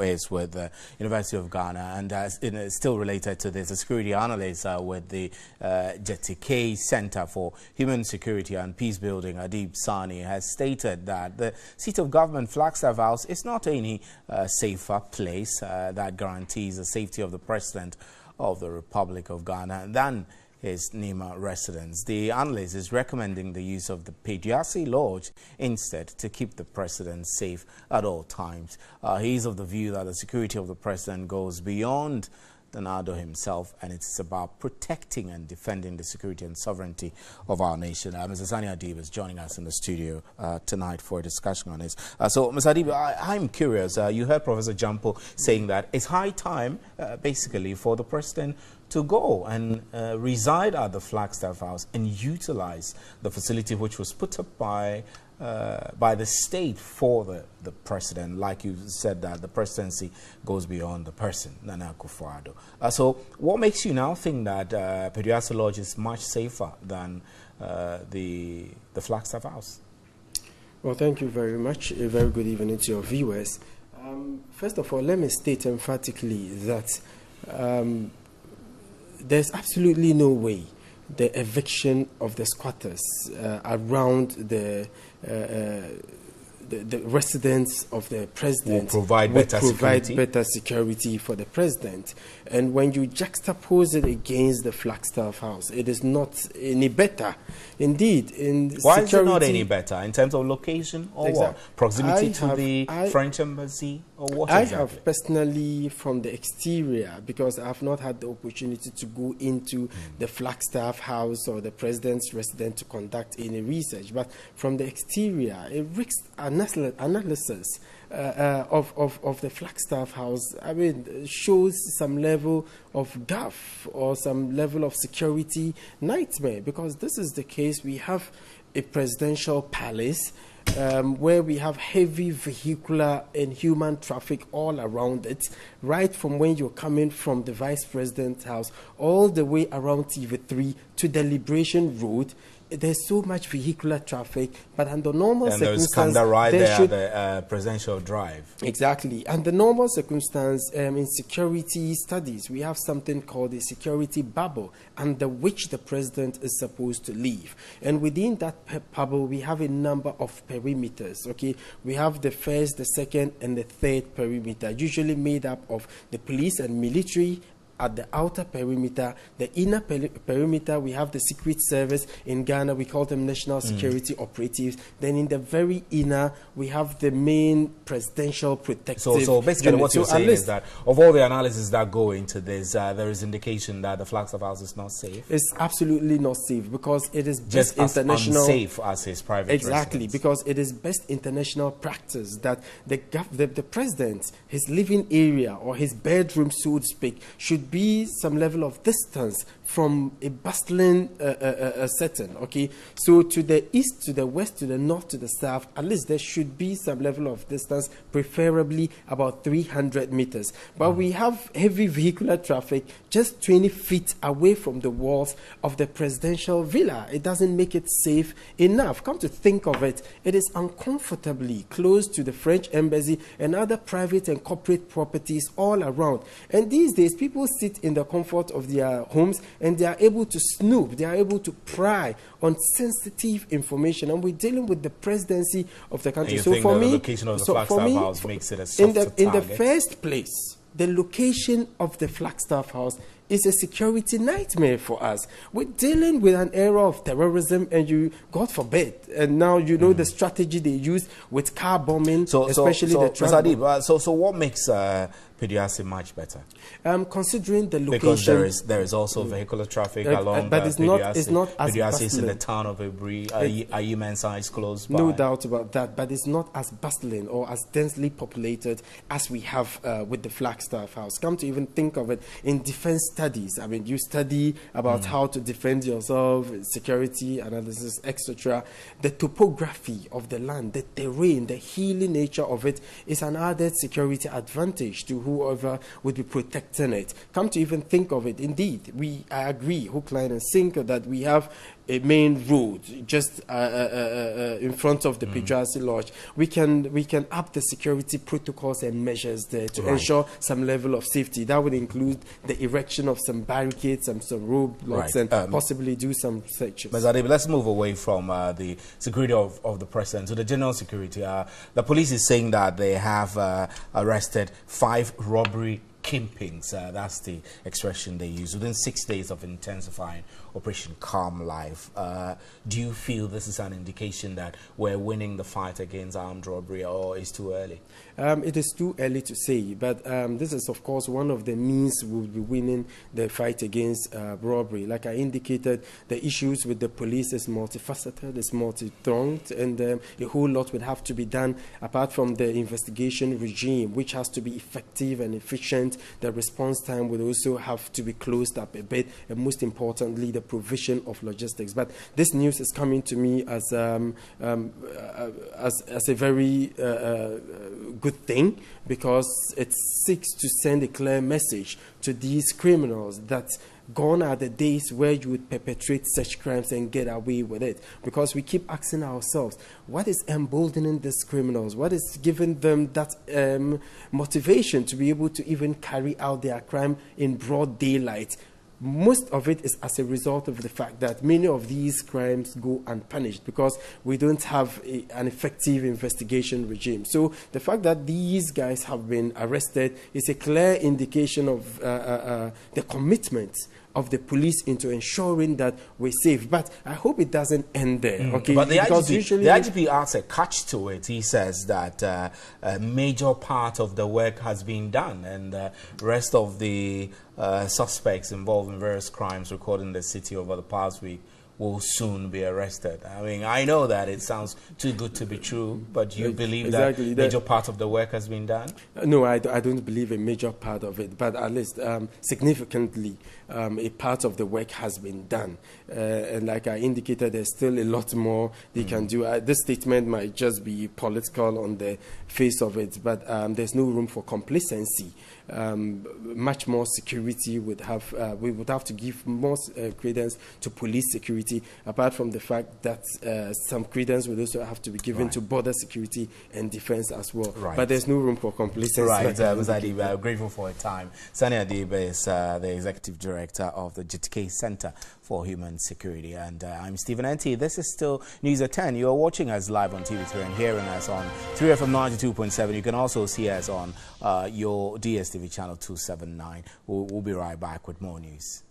is with the University of Ghana, and it's still related to this. A security analyst with the Jatikay Centre for Human Security and Peace Building, Adib Saani, has stated that the seat of government, Flagstaff House, is not any safer place that guarantees the safety of the President of the Republic of Ghana than his Nima residence. The analyst is recommending the use of the Pediasi Lodge instead to keep the president safe at all times. He is of the view that the security of the president goes beyond the Nado himself, and it's about protecting and defending the security and sovereignty of our nation. Mr. Saani Adib is joining us in the studio tonight for a discussion on this. So, Mr. Adib, I'm curious. You heard Professor Jampo saying that it's high time, basically, for the president to go and reside at the Flagstaff House and utilize the facility which was put up by the state for the president. Like you said, that the presidency goes beyond the person, Nana Akufo-Addo. So what makes you now think that Pediasi Lodge is much safer than the Flagstaff House? Well, thank you very much. A very good evening to your viewers. First of all, let me state emphatically that there's absolutely no way the eviction of the squatters around the residence of the president will provide better security for the president. And when you juxtapose it against the Flagstaff House, it is not any better. Indeed, why is it not any better in terms of location or what? Proximity to the French embassy or what exactly? I have personally, from the exterior, because I have not had the opportunity to go into the Flagstaff House or the president's residence to conduct any research, but from the exterior, a risk analysis of the Flagstaff House, I mean, shows some level of gaffe or some level of security nightmare, because this is the case. We have a presidential palace where we have heavy vehicular and human traffic all around it, right from when you're coming from the vice president's house all the way around TV3 to the Liberation Road. There's so much vehicular traffic, but under normal circumstances, and there's right there at the presidential drive. Exactly. Under normal circumstances, in security studies, we have something called a security bubble, under which the president is supposed to live. And within that bubble, we have a number of perimeters. Okay, we have the first, the second, and the third perimeter, usually made up of the police and military. At the outer perimeter, the inner perimeter, we have the Secret Service. In Ghana, we call them National Security Operatives. Then in the very inner, we have the main presidential protective. So basically what you're saying is that of all the analysis that go into this, there is indication that the Flagstaff House is not safe? It's absolutely not safe, because it is just best international... unsafe as his private Exactly, residence. because it is best international practice that the president, his living area or his bedroom, so to speak, should be some level of distance from a bustling setting. Okay, so to the east, to the west, to the north, to the south, at least there should be some level of distance, preferably about 300 meters. But we have heavy vehicular traffic just 20 feet away from the walls of the presidential villa. It doesn't make it safe enough. Come to think of it, it is uncomfortably close to the French embassy and other private and corporate properties all around. And these days, people sit in the comfort of their homes and they are able to snoop, they are able to pry on sensitive information. And we're dealing with the presidency of the country. So for me, the location of the Flagstaff House makes it a softer target? In the first place, the location of the Flagstaff House is a security nightmare for us. We're dealing with an era of terrorism, and you, God forbid, and now you know the strategy they use with car bombing, especially the transport. So what makes Pediasi much better? Considering the location, because there is also vehicular traffic along. But it's not as Pediasi is in the town of Ibri. Ayimensa is close by. No doubt about that. But it's not as bustling or as densely populated as we have with the Flagstaff House. Come to even think of it in defense studies. I mean, you study about how to defend yourself, security analysis, etc. The topography of the land, the terrain, the hilly nature of it is an added security advantage to whoever would be protecting it. Come to even think of it, indeed, I agree, hook, line, and sinker, that we have a main road just in front of the Pedrazi Lodge, we can up the security protocols and measures there to ensure some level of safety. That would include the erection of some barricades and some roadblocks and possibly do some searches. Ms. Adib, let's move away from the security of the president to the general security. The police is saying that they have arrested 5 robbery kingpins, that's the expression they use, within 6 days of intensifying Operation Calm Life. Do you feel this is an indication that we're winning the fight against armed robbery, or is it too early? It is too early to say, but this is, of course, one of the means we'll be winning the fight against robbery. Like I indicated, the issues with the police is multifaceted, it's multi-pronged, and a whole lot would have to be done apart from the investigation regime, which has to be effective and efficient. The response time would also have to be closed up a bit, and most importantly, the provision of logistics. But this news is coming to me as a very good thing, because it seeks to send a clear message to these criminals that gone are the days where you would perpetrate such crimes and get away with it. Because we keep asking ourselves, what is emboldening these criminals? What is giving them that motivation to be able to even carry out their crime in broad daylight? Most of it is as a result of the fact that many of these crimes go unpunished because we don't have an effective investigation regime. So the fact that these guys have been arrested is a clear indication of the commitment of the police into ensuring that we're safe. But I hope it doesn't end there. Okay? But the IGP adds a catch to it. He says that a major part of the work has been done, and the rest of the suspects involved in various crimes recorded in the city over the past week will soon be arrested. I mean, I know that it sounds too good to be true, but you believe that a major part of the work has been done? No, I don't believe a major part of it, but at least significantly a part of the work has been done. And like I indicated, there's still a lot more they can do. This statement might just be political on the face of it, but there's no room for complacency. Much more security would have, we would have to give more credence to police security, apart from the fact that some credence would also have to be given to border security and defense as well. But there's no room for complacency. Ms. Adib, I'm grateful for your time. Saani Adib is the Executive Director of the Jatikay Centre for Human Security. And I'm Stephen N.T. This is still News at 10. You are watching us live on TV3 and hearing us on 3FM 92.7. You can also see us on your DSTV channel 279. We'll be right back with more news.